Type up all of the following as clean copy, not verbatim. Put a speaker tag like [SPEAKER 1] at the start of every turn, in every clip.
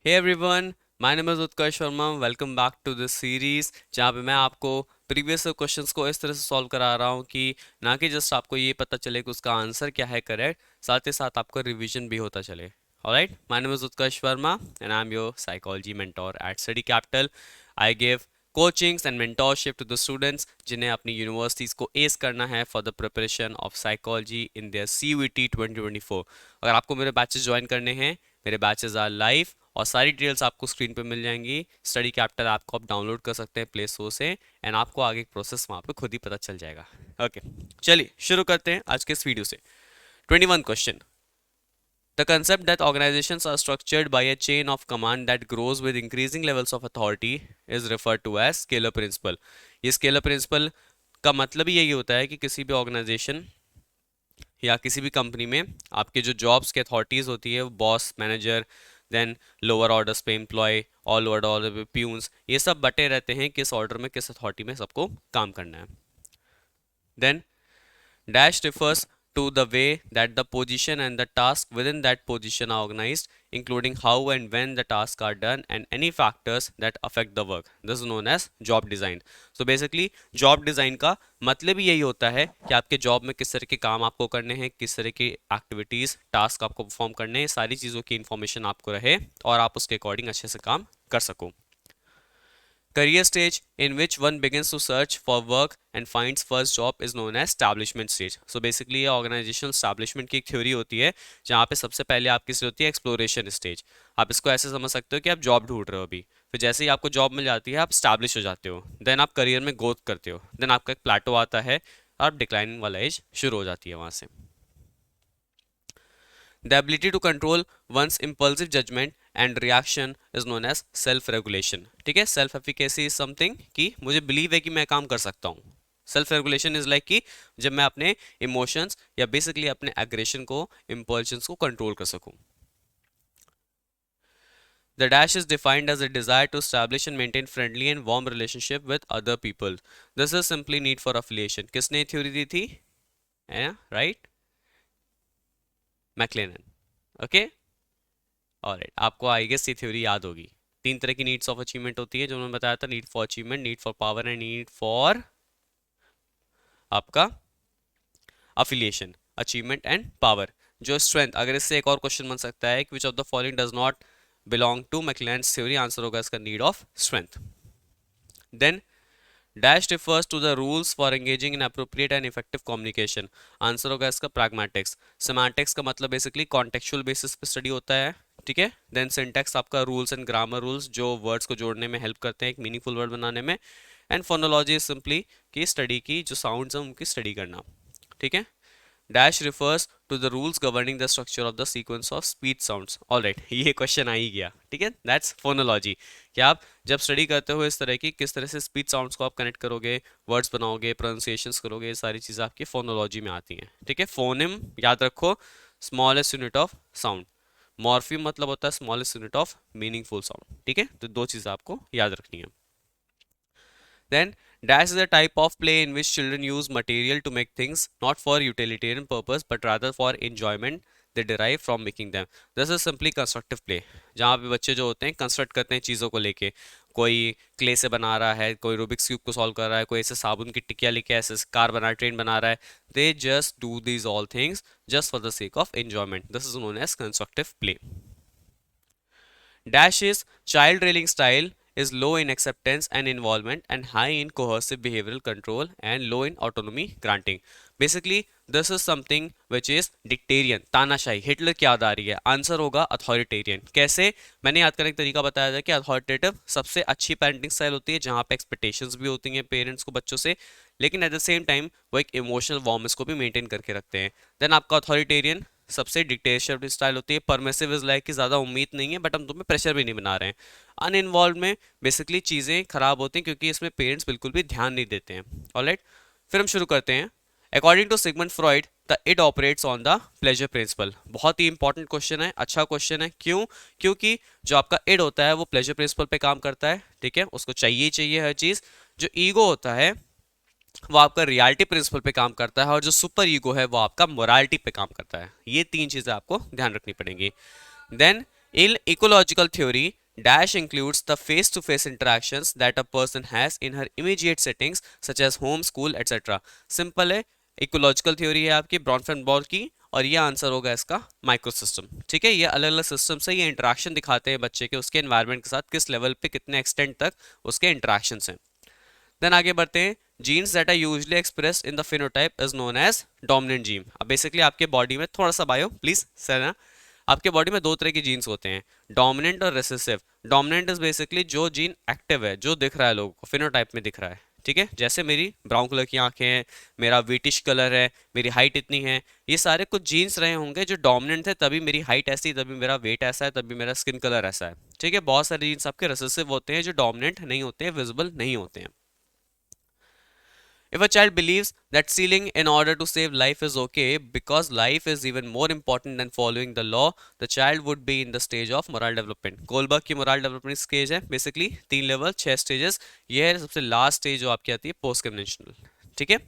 [SPEAKER 1] Hey everyone, my name is Utkarsh Sharma. Welcome back to this series जहाँ पे मैं आपको प्रीवियस क्वेश्चंस को इस तरह से सॉल्व करा रहा हूँ कि ना कि जस्ट आपको ये पता चले कि उसका आंसर क्या है करेक्ट, साथ ही साथ आपका रिवीजन भी होता चले. Alright, my name is Utkarsh Sharma and I'm your psychology mentor at Study Capital. I give coachings and mentorship to the students जिन्हें अपनी यूनिवर्सिटीज़ को एस करना है for the preparation of psychology in their CUET 2024. अगर आपको मेरे batches join करने हैं, मेरे बैचेस आर लाइव और सारी डिटेल्स आपको स्क्रीन पे मिल जाएंगी. स्टडी कैपिटल ऐप को आप डाउनलोड कर सकते हैं प्ले स्टोर से एंड आपको आगे प्रोसेस वहाँ पे खुद ही पता चल जाएगा. ओके, चलिए शुरू करते हैं आज के इस वीडियो से. 21 question. The concept that organizations are structured by a chain of command that grows with increasing levels of authority is referred to as scalar principle. ये scalar principle का मतलब ही यही होता है कि किसी भी ऑर्गेनाइजेशन या किसी भी कंपनी में आपके जो जॉब्स के अथॉरिटीज़ होती है, boss, manager, then lower orders पे एम्प्लॉय और लोअर ऑर्डर पे प्यून्स, ये सब बटे रहते हैं किस ऑर्डर में, किस अथॉरिटी में सबको काम करना है. Then Dash refers to the way that the position and the task within that position are organized, including how and when the tasks are done and any factors that affect the work. This is known as job design. So basically job design का मतलब ही यही होता है कि आपके job में किस तरह के काम आपको करने हैं, किस तरह की एक्टिविटीज़, टास्क आपको परफॉर्म करने हैं, सारी चीज़ों की इन्फॉर्मेशन आपको रहे और आप उसके अकॉर्डिंग अच्छे से काम कर सको. Career stage in which one begins to search for work and finds first job is known as establishment stage. So basically ये organizational establishment की एक थ्योरी होती है जहाँ पे सबसे पहले आपकी से होती है exploration stage. आप इसको ऐसे समझ सकते हो कि आप जॉब ढूंढ रहे हो अभी, फिर जैसे ही आपको जॉब मिल जाती है आप स्टैब्लिश हो जाते हो, देन आप करियर में ग्रोथ करते हो, देन आपका एक प्लेटो आता है और आप डिक्लाइनिंग वाला एज शुरू हो जाती है वहाँ से. The ability to control one's impulsive judgment and reaction is known as self regulation. ठीक है, सेल्फ एफिकेसी इज समथिंग कि मुझे बिलीव है कि मैं काम कर सकता हूँ. सेल्फ रेगुलेशन इज लाइक कि जब मैं अपने इमोशंस या बेसिकली अपने एग्रेशन को, इम्पल्शंस को कंट्रोल कर सकूँ. The dash is defined as a desire to establish and maintain friendly and warm relationship with other people. This is simply need for affiliation. किसने थ्योरी दी थी? है ना, राइट? मैक्लेनन. ओके, ऑलराइट, आपको आई गेस ये theory याद होगी. तीन तरह की नीड्स ऑफ अचीवमेंट होती है जो मैंने बताया था: need for achievement, need for power and need for आपका अफिलिएशन. Achievement and power. जो स्ट्रेंथ, अगर इससे एक और क्वेश्चन बन सकता है कि which of the following does not belong to McClelland's theory, answer होगा इसका need of strength. Then dash refers to the rules for engaging in appropriate and effective communication. Answer होगा इसका pragmatics. semantics का मतलब बेसिकली contextual basis पे study होता है, ठीक है. देन syntax आपका रूल्स एंड ग्रामर रूल्स जो वर्ड्स को जोड़ने में हेल्प करते हैं एक मीनिंगफुल वर्ड बनाने में. एंड फोनोलॉजी इज सिंपली की स्टडी की जो साउंड्स हैं उनकी स्टडी करना, ठीक है. Dash refers to the rules governing the structure of the sequence of speech sounds. Alright, ये क्वेश्चन आ ही गया, ठीक है. That's phonology. कि आप जब स्टडी करते हो इस तरह की, किस तरह से स्पीच साउंड्स को आप कनेक्ट करोगे, वर्ड्स बनाओगे, प्रोनाउंसिएशंस करोगे, ये सारी चीज़ें आपकी फोनोलॉजी में आती हैं, ठीक है. फोनिम याद रखो, smallest unit of sound. Morpheme मतलब होता है smallest unit of meaningful sound, ठीक है. तो दो चीज़ें आपको याद रखनी है. Then dash is a type of play in which children use material to make things not for utilitarian purpose but rather for enjoyment they derive from making them. This is simply constructive play. जहाँ पे बच्चे जो होते हैं construct करते हैं चीज़ों को लेके, कोई क्ले से बना रहा है, कोई रूबिक्स क्यूब को सॉल्व कर रहा है, कोई ऐसे साबुन की टिकिया लेके ऐसे कार बना, ट्रेन बना रहा है. They just do these all things just for the sake of enjoyment. This is known as constructive play. Dash is child railing style is low in acceptance and involvement and high in coercive behavioral control and low in autonomy granting. Basically, this is something which is dictatorial, तानाशाही. Hitler की याद आ रही है, answer होगा authoritarian. कैसे? मैंने याद करने का तरीका बताया था कि अथॉरिटेटिव सबसे अच्छी पेरेंटिंग स्टाइल होती है जहाँ पे एक्सपेक्टेशंस भी होती हैं पेरेंट्स को बच्चों से, लेकिन एट द सेम टाइम वो एक इमोशनल वार्मनेस को भी मेंटेन करके रखते हैं. देन आपका अथॉरिटेरियन सबसे डिक्टेटरशिप स्टाइल होती है. परमिसिव इज लाइक कि ज़्यादा उम्मीद नहीं है बट हम तुम्हें प्रेशर भी नहीं बना रहे हैं. अनइन्वॉल्व में बेसिकली चीज़ें खराब होती हैं क्योंकि इसमें पेरेंट्स बिल्कुल भी ध्यान नहीं देते हैं. ऑलराइट, फिर हम शुरू करते हैं. According to Sigmund Freud the id operates on the pleasure principle. बहुत ही इंपॉर्टेंट क्वेश्चन है, अच्छा क्वेश्चन है. क्यों? क्योंकि जो आपका इड होता है वो प्लेजर प्रिंसिपल पे काम करता है, ठीक है. उसको चाहिए ही चाहिए हर चीज़. जो ईगो होता है वो आपका रियलिटी प्रिंसिपल पे काम करता है और जो सुपर ईगो है वो आपका मोरालिटी पे काम करता है. ये तीन चीज़ें आपको ध्यान रखनी पड़ेंगी. Then In ecological theory, dash includes the face-to-face interactions that a person has in her immediate settings such as home, school, etc. Simple है, इकोलॉजिकल थ्योरी है आपकी ब्रॉनफेन बॉल की, और ये आंसर होगा इसका माइक्रोसिस्टम। ठीक है, ये अलग अलग सिस्टम से ये इंटरेक्शन दिखाते हैं बच्चे के उसके एनवायरनमेंट के साथ किस लेवल पे कितने एक्सटेंट तक उसके इंटरेक्शंस हैं। देन आगे बढ़ते हैं, genes that are usually expressed in the phenotype is known as dominant gene. अब बेसिकली आपके बॉडी में थोड़ा सा बायो प्लीज सर ना, आपके बॉडी में दो तरह की जीन्स होते हैं, डोमिनेंट और रिसेसिव। डोमिनेंट इज बेसिकली जो जीन एक्टिव है, जो दिख रहा है लोगों को फिनोटाइप में दिख रहा है। ठीक है, जैसे मेरी ब्राउन कलर की आंखें हैं, मेरा वीटिश कलर है, मेरी हाइट इतनी है, ये सारे कुछ जीन्स रहे होंगे जो डोमिनेंट थे, तभी मेरी हाइट ऐसी, तभी मेरा वेट ऐसा है, तभी मेरा स्किन कलर ऐसा है। ठीक है, बहुत सारे जीन्स आपके रिसेसिव होते हैं जो डोमिनेंट नहीं होते हैं, विजिबल नहीं होते हैं। If a child believes that stealing in order to save life is okay because life is even more important than following the law, the child would be in the stage of moral development. Goldberg की moral development stage है basically 3 level 6 stages। ये है सबसे last stage जो आपकी आती है post conventional। ठीक है,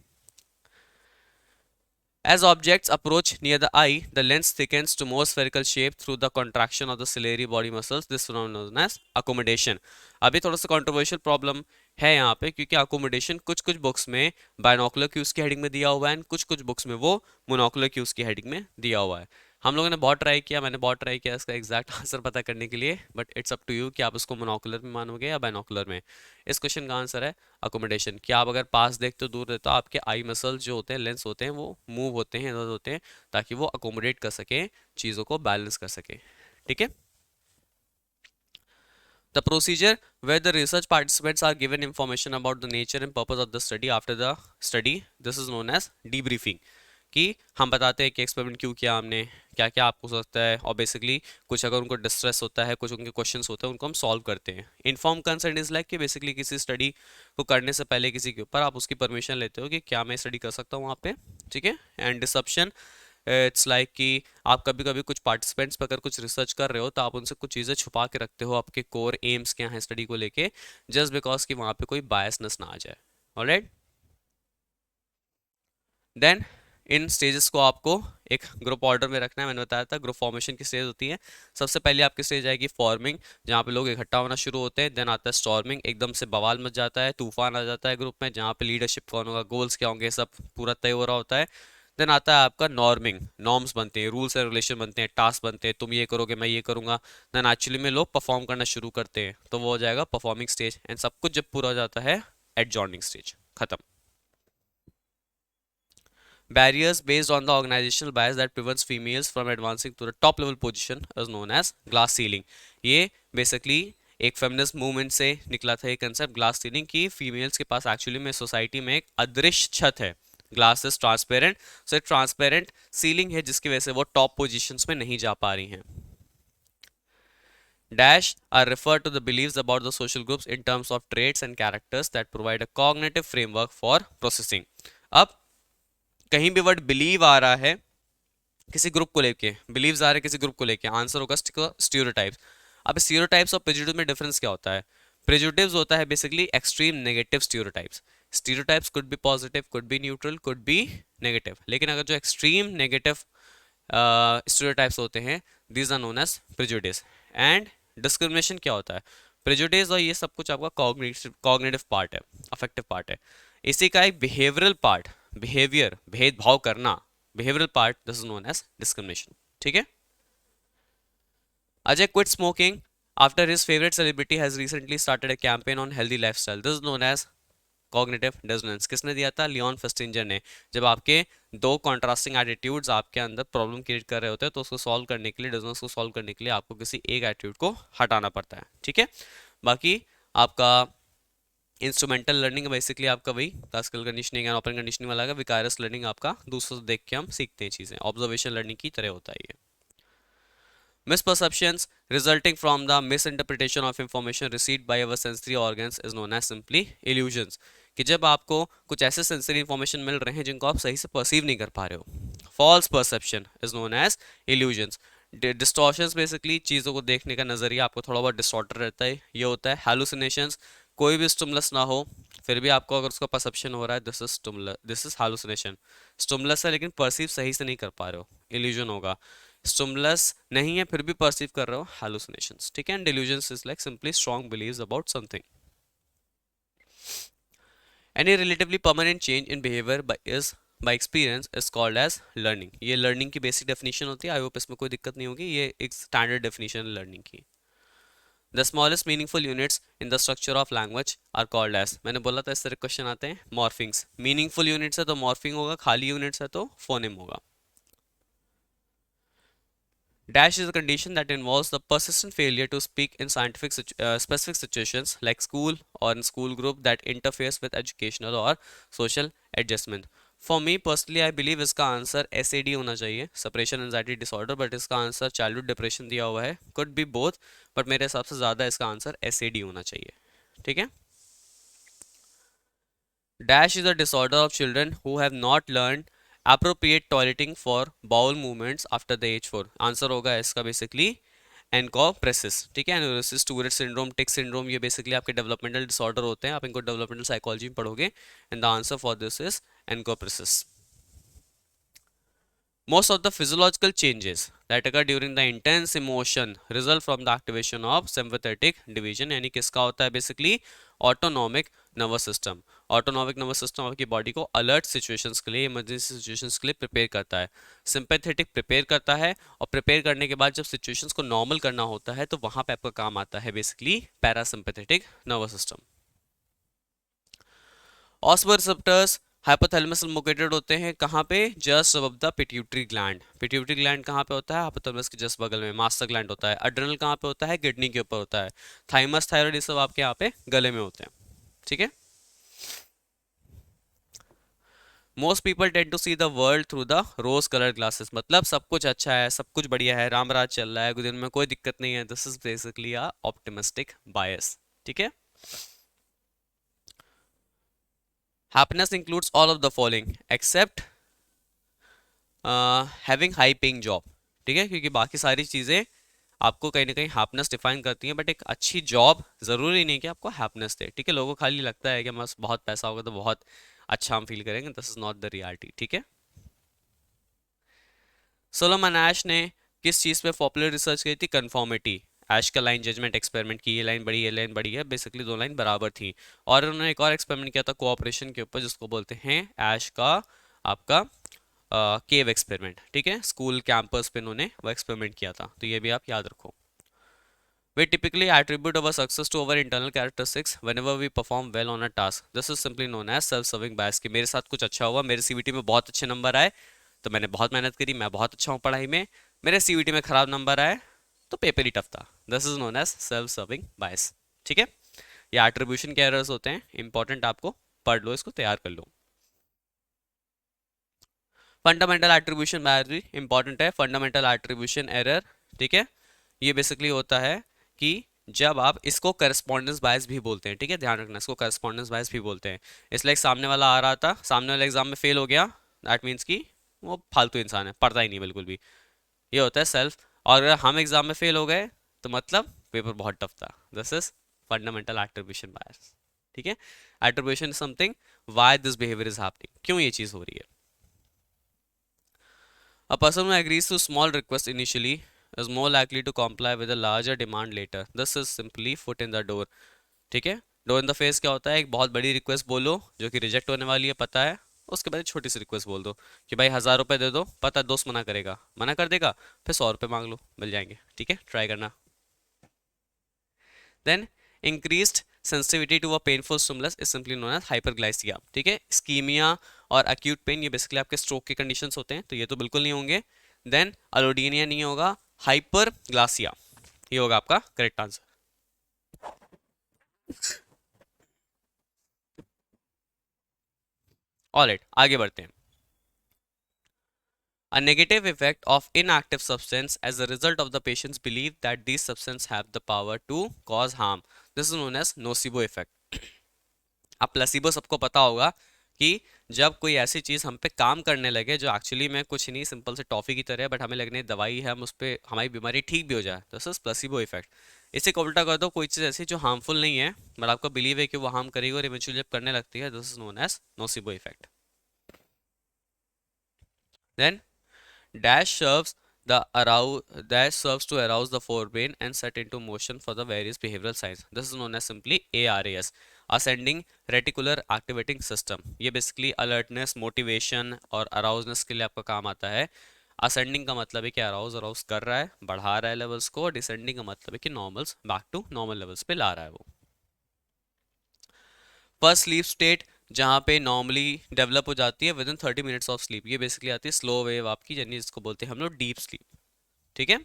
[SPEAKER 1] as objects approach near the eye, the lens thickens to more spherical shape through the contraction of the ciliary body muscles. This phenomenon is known as accommodation. अभी थोड़ा सा controversial problem है यहाँ पे, क्योंकि accommodation कुछ कुछ बुक्स में बायनोकुलर क्यूज की हेडिंग में दिया हुआ है, कुछ कुछ बुक्स में वो मोनोकुलर क्यूज की हेडिंग में दिया हुआ है। हम लोगों ने बहुत ट्राई किया, मैंने बहुत ट्राई किया इसका एग्जैक्ट आंसर पता करने के लिए, but it's up to you कि आप उसको मोनोकुलर में मानोगे या बायनोकुलर में। इस क्वेश्चन का आंसर है अकोमोडेशन। कि आप अगर पास देखते हो दूर देखते हो, आपके आई मसल जो होते हैं, लेंस होते हैं, वो मूव होते हैं, इधर होते हैं, ताकि वो अकोमोडेट कर सके, चीज़ों को बैलेंस कर सके। ठीक है, the procedure where the research participants are given information about the nature and purpose of the study after the study, this is known as debriefing। कि हम बताते हैं कि एक्सपेरिमेंट क्यों किया हमने, क्या क्या आपको हो सकता है, और बेसिकली कुछ अगर उनको डिस्ट्रेस होता है, कुछ उनके क्वेश्चंस होते हैं, उनको हम सॉल्व करते हैं। इन्फॉर्म कंसेंट इज लाइक कि बेसिकली किसी स्टडी को करने से पहले किसी के ऊपर आप उसकी परमिशन लेते हो कि क्या मैं स्टडी कर सकता हूँ वहाँ पे। ठीक है, एंड डिसप्शन इट्स लाइक कि आप कभी कभी कुछ पार्टिसिपेंट्स पर अगर कुछ रिसर्च कर रहे हो तो आप उनसे कुछ चीज़ें छुपा के रखते हो, आपके कोर एम्स क्या हैं स्टडी को लेके, जस्ट बिकॉज कि वहाँ पे कोई बायसनेस ना आ जाए। ऑलराइट, देन इन स्टेजेस को आपको एक ग्रुप ऑर्डर में रखना है। मैंने बताया था ग्रुप फॉर्मेशन की स्टेज होती है। सबसे पहले आपकी स्टेज आएगी फॉर्मिंग, जहाँ पे लोग इकट्ठा होना शुरू होते हैं। देन आता है स्टॉर्मिंग, एकदम से बवाल मच जाता है, तूफान आ जाता है ग्रुप में, जहाँ पे लीडरशिप कौन होगा, गोल्स क्या होंगे, सब पूरा तय हो रहा होता है। देन आता है आपका नॉर्मिंग, नॉर्म्स बनते हैं, रूल्स एंड रेगुलेशन बनते हैं, टास्क बनते हैं, तुम ये करोगे मैं ये करूंगा। देन एक्चुअली में लोग परफॉर्म करना शुरू करते हैं, तो वो हो जाएगा परफॉर्मिंग स्टेज। एंड सब कुछ जब पूरा हो जाता है एडजॉर्निंग स्टेज, खत्म। Barriers based on the organizational bias that prevents females from advancing to the top level position is known as glass ceiling। ये basically एक फेमिनिस्ट मूवमेंट से निकला था ये कंसेप्ट, ग्लास सीलिंग की। फीमेल्स के पास एक्चुअली में सोसाइटी में एक अदृश्य छत है, ग्लास इज ट्रांसपेरेंट, सो एक ट्रांसपेरेंट सीलिंग है जिसकी वजह से वो टॉप पोजीशंस में नहीं जा पा रही हैं। Dash are referred to the beliefs about the social groups in terms of traits and characters that provide a cognitive framework for processing। अब कहीं भी वर्ड बिलीव आ रहा है किसी ग्रुप को लेके, बिलीव्स आ रहे हैं किसी ग्रुप को लेके, आंसर होगा स्टीरियोटाइप्स। अब स्टीरियोटाइप्स और प्रेजुडिस में डिफरेंस क्या होता है? प्रेजुडिस होता है basically extreme negative stereotypes. Stereotypes could be positive, could be neutral, could be negative. लेकिन अगर जो एक्सट्रीम नेगेटिव स्टीरियोटाइप्स होते हैं, these are known as prejudice. And discrimination क्या होता है? प्रेजुडिस और ये सब कुछ आपका कॉग्निटिव पार्ट है, अफेक्टिव पार्ट है। इसी का एक बिहेवियरल पार्ट, बिहेवियर भेदभाव करना, behavioural part, this is known as discrimination. ठीक है, Ajay quit smoking after his favorite celebrity has recently started a campaign on healthy lifestyle. This is known as cognitive dissonance. किसने दिया था? Leone फेस्टिंजर ने। जब आपके दो कॉन्ट्रास्टिंग एटीट्यूड्स आपके अंदर प्रॉब्लम क्रिएट कर रहे होते हैं, तो उसको सॉल्व करने के लिए, डिसोनेंस को सॉल्व करने के लिए आपको किसी एक एटीट्यूड को हटाना पड़ता है। ठीक है, बाकी आपका इंस्ट्रूमेंटल लर्निंग बेसिकली आपका वही classical conditioning and open conditioning वाला है। विकायरस लर्निंग आपका दूसरों से देख के हम सीखते हैं चीज़ें, ऑब्जर्वेशन लर्निंग की तरह होता है ये। Misperceptions resulting from the misinterpretation of information received by our sensory organs is known as simply illusions। कि जब आपको कुछ ऐसे सेंसरी इंफॉर्मेशन मिल रहे हैं जिनको आप सही से परसीव नहीं कर पा रहे हो। False perception is known as illusions. Distortions basically चीज़ों को देखने का नजरिया आपको थोड़ा बहुत डिस्टॉर्टेड रहता है, ये होता है। हैलुसिनेशंस, कोई भी स्टिमुलस ना हो फिर भी आपको अगर उसका परसेप्शन हो रहा है, दिस इज हैलुसिनेशन। स्टिमुलस है लेकिन परसीव सही से नहीं कर पा रहे हो, इल्यूजन होगा। स्टिमुलस नहीं है फिर भी परसीव कर रहे हो, hallucinations, ठीक है। And delusions is like simply strong beliefs about something. Any relatively permanent change in behavior by experience is called as learning. ये learning की basic definition होती है, आई होप इसमें कोई दिक्कत नहीं होगी, ये एक standard definition है learning की। The smallest meaningful units in the structure of language are called as, मैंने बोला था इस तरह क्वेश्चन आते हैं, morphings. meaningful units है तो morphing होगा, खाली units है तो phoneme होगा। Dash is a condition that involves the persistent failure to speak in specific situations like school or in school group that interferes with educational or social adjustment. For me personally, I believe इसका answer SAD होना चाहिए, separation anxiety disorder, but इसका answer childhood depression दिया हुआ है, could be both, but मेरे हिसाब से ज़्यादा इसका आंसर SAD होना चाहिए, ठीक है। Dash is a disorder of children who have not learned appropriate toileting for bowel movements after the age 4. आंसर होगा इसका बेसिकली एनकोप्रेसिस, ठीक है। Enuresis, Tourette syndrome, tic syndrome, ये बेसिकली आपके डेवलपमेंटल डिसऑर्डर होते हैं, आप इनको डेवलपमेंटल साइकोलॉजी में पढ़ोगे, and the answer for this is encopresis. Most of the physiological changes that occur during the intense emotion result from the activation of sympathetic division, यानी किसका होता है basically autonomic nervous system. Autonomic nervous system आपकी body को alert situations के लिए, emergency situations के लिए प्रिपेयर करता है। सिंपैथेटिक प्रिपेयर करता है, और प्रिपेयर करने के बाद जब सिचुएशंस को नॉर्मल करना होता है तो वहां पे आपका काम आता है basically parasympathetic nervous system. Osmo receptors hypothalamus located होते हैं कहाँ पे, just above the pituitary gland. Pituitary gland कहाँ पे होता है, हाइपोथैलेमस के जस्ट बगल में। मास्टर ग्लैंड होता है। अड्रेनल कहाँ पे होता है, किडनी के ऊपर होता है। थाइमस, थायराइड, ये सब आपके यहाँ पे गले में होते हैं, ठीक है। Most people tend to see the world through the rose colour glasses, मतलब सब कुछ अच्छा है, सब कुछ बढ़िया है, राम राज चल रहा है, दिन में कोई दिक्कत नहीं है, this is basically a optimistic bias, ठीक है। Happiness includes all of the following except having high paying job, ठीक है, क्योंकि बाकी सारी चीज़ें आपको कहीं ना कहीं हैप्पीनेस डिफाइन करती हैं, बट एक अच्छी जॉब ज़रूरी नहीं कि आपको हैप्पीनेस दे, ठीक है। लोगों को खाली लगता है कि बस बहुत पैसा होगा तो बहुत अच्छा हम फील करेंगे, this is not the reality, ठीक है। सोलोमन ऐश ने किस चीज़ पे पॉपुलर रिसर्च की थी, कन्फॉर्मिटी। ऐश का लाइन जजमेंट एक्सपेरिमेंट की, ये लाइन बड़ी, ये लाइन बड़ी है, बेसिकली दो लाइन बराबर थी। और उन्होंने एक और एक्सपेरिमेंट किया था कोऑपरेशन के ऊपर, जिसको बोलते हैं ऐश का आपका केव एक्सपेरिमेंट, ठीक है। स्कूल कैंपस पे उन्होंने वो एक्सपेरिमेंट किया था, तो ये भी आप याद रखो। We typically attribute our success to our internal characteristics whenever we perform well on a task. This is simply known as self-serving bias, कि मेरे साथ कुछ अच्छा हुआ, मेरे सीवीटी में बहुत अच्छे नंबर आए तो मैंने बहुत मेहनत करी, मैं बहुत अच्छा हूँ पढ़ाई में, मेरे सीवीटी में खराब नंबर आए तो पेपर ही टफ था। This is known as self serving बायस, ठीक है। ये एट्रीब्यूशन के एरर्स होते हैं, इंपॉर्टेंट, आपको पढ़ लो, इसको तैयार कर लो। फंडामेंटल एट्रीब्यूशन बायस भी इंपॉर्टेंट है, फंडामेंटल एट्रीब्यूशन एरर, ठीक है। ये बेसिकली होता है कि जब आप इसको करस्पॉन्डेंस बायस भी बोलते हैं, ठीक है, ध्यान रखना, इसको करस्पॉन्डेंस बायस भी बोलते हैं। इसलिए सामने वाला आ रहा था, सामने वाला एग्जाम में फेल हो गया, दैट मीन्स कि वो फालतू इंसान है, पढ़ता ही नहीं बिल्कुल भी, ये होता है सेल्फ। और अगर हम एग्जाम में फेल हो गए तो मतलब पेपर बहुत टफ था, दिस इज फंडामेंटल एट्रीब्यूशन बायस, ठीक है। Attribution something why this behaviour is happening, क्यों ये चीज हो रही है। A person who agrees to small requests initially is more likely to comply with a larger demand later. This is simply foot in the door. ठीक है, door in the face क्या होता है, एक बहुत बड़ी रिक्वेस्ट बोलो जो कि रिजेक्ट होने वाली है, पता है, उसके बाद एक छोटी सी रिक्वेस्ट बोल दो कि भाई 1000 रुपए दे दो, पता है दोस्त मना करेगा, मना कर देगा, फिर 100 रुपए मांग लो, मिल जाएंगे, ठीक है, ट्राई करना। Then increased sensitivity to a painful stimulus is simply known as hyperalgesia, ठीक है। स्कीमिया और एक्यूट पेन, ये बेसिकली आपके स्ट्रोक के कंडीशंस होते हैं, तो ये तो बिल्कुल नहीं होंगे। देन अलोडीनिया नहीं होगा, हाइपरग्लासिया ये होगा आपका करेक्ट आंसर। ऑलराइट, आगे बढ़ते हैं। A negative effect of inactive substance as a result of the patient's belief that these substances have the power to cause harm. This is known as nocebo effect. अब placebo सबको पता होगा कि जब कोई ऐसी चीज़ हम पे काम करने लगे जो एक्चुअली में कुछ नहीं, सिंपल से टॉफ़ी की तरह है, बट हमें लगने दवाई है, हम उस पर हमारी बीमारी ठीक भी हो जाए, दिस इज प्लेसिबो इफेक्ट। इसे को उल्टा कर दो, कोई चीज़ ऐसी जो हार्मफुल नहीं है बट आपका बिलीव है कि वो हार्म करेगी और इवेंचुअली जब करने लगती है, this is known as nocebo effect. Then dash serves The arouse that serves to arouse the forebrain and set into motion for the various behavioral signs. This is known as simply ARAS, ascending reticular activating system. ये basically alertness, motivation और arouseness के लिए आपका काम आता है. Ascending का मतलब है कि अराउज कर रहा है, बढ़ा रहा है लेवल्स को, और डिसेंडिंग का मतलब है कि normals back to normal levels पे ला रहा है वो. फर्स्ट स्लीप स्टेट जहाँ पे नॉर्मली डेवलप हो जाती है with in 30 minutes of sleep, ये बेसिकली आती है स्लो वेव आपकी, यानी जिसको बोलते हैं हम लोग डीप स्लीप. ठीक है.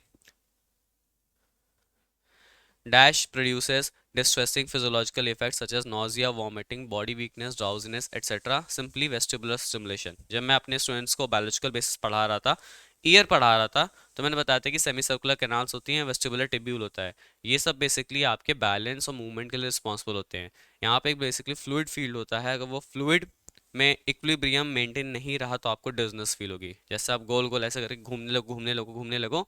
[SPEAKER 1] Dash produces distressing physiological effects such as nausea, vomiting, body weakness, drowsiness, etc. Simply vestibular stimulation. जब मैं अपने स्टूडेंट्स को बायोलॉजिकल बेसिस पढ़ा रहा था, ईयर पढ़ा रहा था, तो मैंने बताया था कि सेमी सर्कुलर कैनाल्स होती हैं, वेस्टिबुलर टिब्यूल होता है. ये सब बेसिकली आपके बैलेंस और मूवमेंट के लिए रिस्पॉन्सिबल होते हैं. यहाँ पे एक बेसिकली फ्लूइड फील्ड होता है, अगर वो फ्लूइड में इक्विलिब्रियम मेंटेन नहीं रहा तो आपको डिजनेस फील होगी. जैसे आप गोल गोल ऐसे करके घूमने लगो,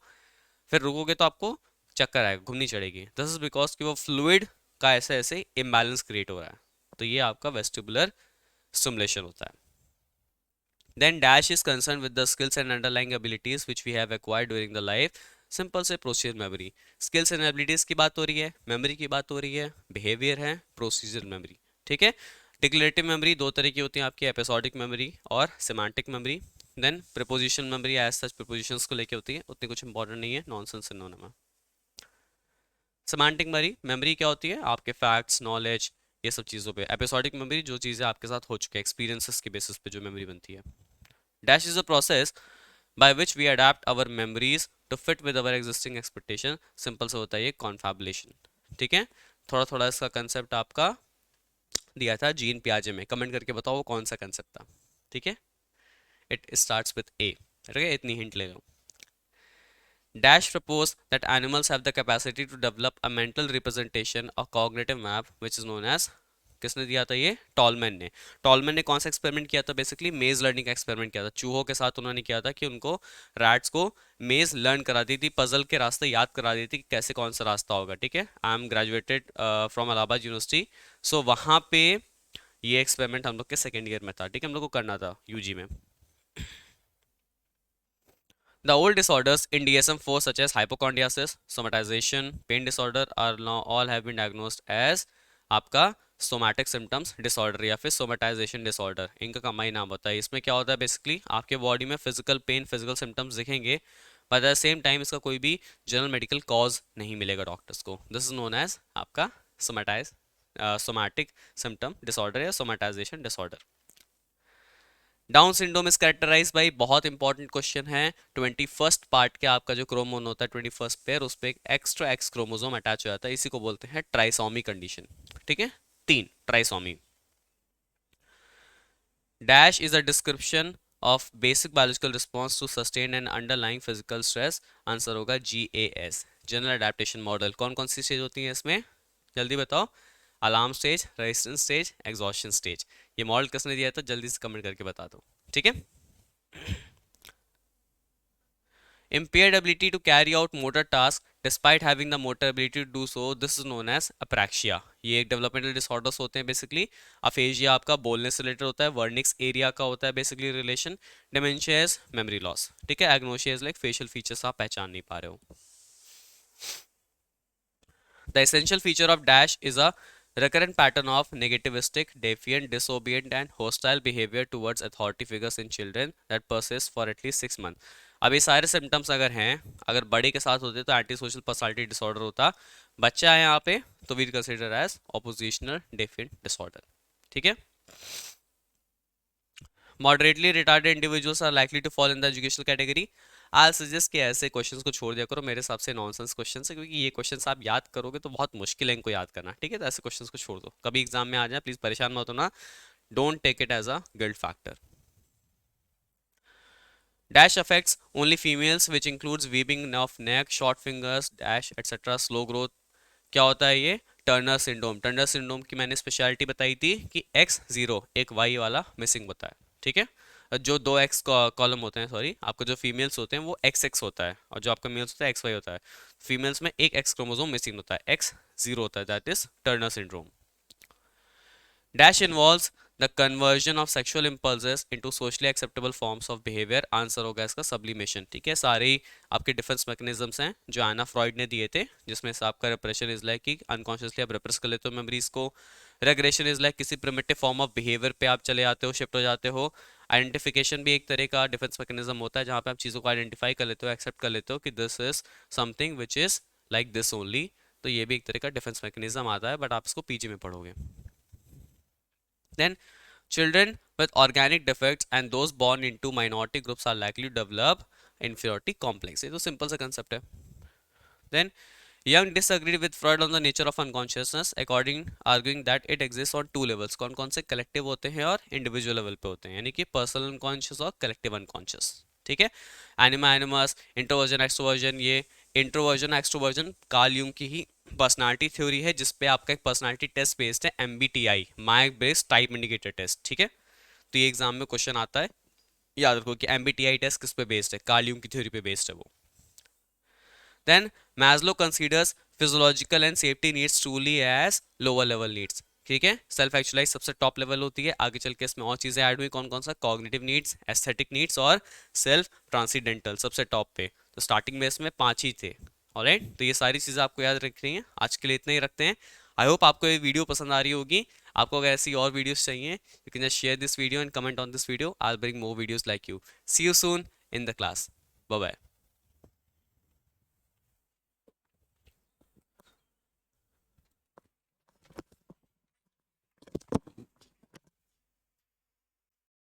[SPEAKER 1] फिर रुकोगे तो आपको चक्कर आएगा, घूमनी चढ़ेगी. दिस इज बिकॉज कि वो फ्लूइड का ऐसे ऐसे इम्बैलेंस क्रिएट हो रहा है. तो ये आपका वेस्टिबुलर स्टिमुलेशन होता है. Then dash is concern with the skills and underlying abilities which we have acquired during the life. Simple से procedure memory, skills and abilities की बात हो रही है, मेमोरी की बात हो रही है, बिहेवियर है, प्रोसीजर मेमोरी. ठीक है. डिक्लेरेटिव मेमोरी दो तरह की होती है आपकी, एपिसोडिक मेमोरी और semantic memory. Then proposition memory as such propositions को लेके होती है, उतनी कुछ इंपॉर्टेंट नहीं है, नॉनसेंस सिनोनिम. सेमांटिक मेमोरी क्या होती है, आपके फैक्ट्स, नॉलेज, ये सब चीज़ों पे. एपिसोडिक मेमोरी जो चीज़ें आपके साथ हो चुके हैं, एक्सपीरियंसेस के बेसिस पे जो मेमोरी बनती है. Dash is a process by which we adapt our memories to fit with our existing expectation. Simple से होता है ये कॉन्फैबुलेशन. ठीक है. थोड़ा थोड़ा इसका कंसेप्ट आपका दिया था जीन पियाजे में, कमेंट करके बताओ वो कौन सा कंसेप्ट था. ठीक है. इट स्टार्ट्स विद ए. ठीक है, इतनी हिंट ले लो. Dash proposed that animals have the capacity to develop a mental representation or cognitive map which is known as, किसने दिया था ये, टॉलमैन ने. टॉलमैन ने कौन सा एक्सपेरिमेंट किया था, बेसिकली मेज लर्निंग का एक्सपेरिमेंट किया था. चूहों के साथ उन्होंने किया था कि उनको रैट्स को मेज लर्न करा दी थी, पजल के रास्ते याद करा दी थी कि कैसे कौन सा रास्ता होगा. ठीक है. I am graduated from Allahabad university, so वहाँ पे ये एक्सपेरिमेंट हम लोग के सेकेंड ईयर में था. ठीक है, हम लोग को करना था यूजी में. The old disorders in DSM-4 such as hypochondriasis, somatization, pain disorder are now all have been diagnosed as आपका somatic symptoms disorder या फिर somatization disorder. इनका कमाई नाम होता है. इसमें क्या होता है, बेसिकली आपके बॉडी में फिजिकल पेन, फिजिकल सिम्टम्स दिखेंगे, but at the same time इसका कोई भी जनरल मेडिकल कॉज नहीं मिलेगा डॉक्टर्स को. दिस इज नोन एज आपका सोमैटिक सिम्टम डिसऑर्डर या somatization disorder. Down syndrome is characterize by, बहुत इंपॉर्टेंट क्वेश्चन है, 21st पार्ट के आपका जो क्रोमोन होता है 21st पेयर, उस पर एक एक्स्ट्रा एक्स क्रोमोसोम अटैच हो जाता है, इसी को बोलते हैं ट्राइसोमी कंडीशन. ठीक है, 3 trisomy. Dash is a description of basic biological response to sustain and underlying physical stress. Answer होगा GAS, जनरल अडेप्टेशन मॉडल. कौन कौन सी स्टेज होती है इसमें, जल्दी बताओ. Alarm stage, resistance stage, exhaustion stage. ये मॉडल किसने दिया था, जल्दी से कमेंट करके बता दो. ठीक है. Impaired ability to carry out motor tasks despite having the motor ability to do so, this is known as apraxia. ये एक डेवलपमेंटल डिसऑर्डर्स होते हैं बेसिकली. अफेजिया आपका बोलने से रिलेटेड होता है, वर्निक्स एरिया का होता है basically relation. Dementia is memory loss. ठीक है. एग्नोशिया इज लाइक फेशियल फीचर्स आप पहचान नहीं पा रहे हो. The essential feature of Dash is a recurrent pattern of negativistic, defiant, disobedient and hostile behavior towards authority figures in children that persists for at least 6 months. अब ये सारे symptoms अगर हैं, अगर बड़े के साथ होते तो एंटी सोशल पर्सनालिटी डिसऑर्डर होता. बच्चा है यहाँ पे तो we consider as oppositional defiant disorder. ठीक है. Moderately retarded individuals are likely to fall in the educational category. I suggest कि ऐसे क्वेश्चंस को छोड़ दिया करो, मेरे हिसाब से नॉनसेंस क्वेश्चन है, क्योंकि ये क्वेश्चंस आप याद करोगे तो बहुत मुश्किल है इनको याद करना. ठीक है. तो ऐसे क्वेश्चंस को छोड़ दो, कभी एग्जाम में आ जाए प्लीज परेशान मत होना. Don't take it as a guilt factor. Dash affects only females which includes weaving of neck, short fingers, dash etc. slow growth. क्या होता है ये, टर्नर सिंड्रोम. टर्नर सिंड्रोम की मैंने स्पेशलिटी बताई थी कि X0 एक Y वाला मिसिंग होता है. ठीक है. जो दो एक्स कॉलम होते हैं, सॉरी, आपको जो फीमेल्स होते हैं वो XX होता है और जो आपका मेल्स होता है XY होता है. फीमेल्स में एक X क्रोमोसोम मिसिंग होता है, X0 होता है, that is Turner syndrome. Dash involves the conversion of sexual impulses into socially acceptable forms of behaviour, answer होगा इसका सब्लिमेशन। ठीक है, सारे ही आपके डिफेंस मैकेनिज्म्स हैं जो एना फ्रॉइड ने दिए थे, जिसमें से आपका रिप्रेशन इज लाइक कि अनकॉन्शियसली आप रिप्रेस कर लेते हो मेमोरीज को, रेग्रेशन इज लाइक किसी प्रिमिटिव फॉर्म ऑफ बिहेवियर पे आप चले जाते हो, शिफ्ट हो जाते हो। आइडेंटिफिकेशन भी एक तरह का डिफेंस मैकेनिज्म होता है जहाँ पे आप चीज़ों को आइडेंटिफाई कर लेते हो, एक्सेप्ट कर लेते हो कि this is something which is like this only. तो ये भी एक तरह का डिफेंस मैकेनिज्म आता है, बट आप इसको पीजी में पढ़ोगे। Then children with organic defects and those born into minority groups are likely to develop inferiority complex। ये तो सिंपल सा कंसेप्ट है। Then Young disagreed with Freud on the nature of unconsciousness, arguing that it exists on two levels। कौन कौन से collective होते हैं और इंडिविजुअल लेवल पे होते हैं, यानी कि पर्सनल अनकॉन्शियस और कलेक्टिव अनकॉन्शियस। ठीक है, एनिमा एनिमस, इंट्रोवर्जन एक्सट्रोवर्जन, ये इंट्रोवर्जन एक्सट्रोवर्जन कार्ल यूंग की ही पर्सनालिटी थ्योरी है, जिसपे आपका एक पर्सनालिटी टेस्ट बेस्ड है, MBTI, mark based type indicator test. ठीक है, तो ये एग्जाम में क्वेश्चन आता है, याद रखो कि MBTI टेस्ट किस पे बेस्ड है, कार्ल यूंग की थ्योरी पे बेस्ड है वो। Then Maslow considers physiological and safety needs truly as lower level needs। ठीक है, सेल्फ एक्चुअलाइज सबसे टॉप लेवल होती है, आगे चल के इसमें और चीजें ऐड हुई, कौन कौन सा, कॉग्निटिव नीड्स, एस्थेटिक नीड्स और सेल्फ ट्रांसीडेंटल सबसे टॉप पे। तो स्टार्टिंग में इसमें 5 ही थे। ऑलराइट, तो ये सारी चीजें आपको याद रखनी है। आज के लिए इतना ही रखते हैं। आई होप आपको ये वीडियो पसंद आ रही होगी। आपको अगर ऐसी और वीडियोस चाहिए, you can just share this video and comment on this video. I will bring more videos like you. See you soon in the class. Bye bye.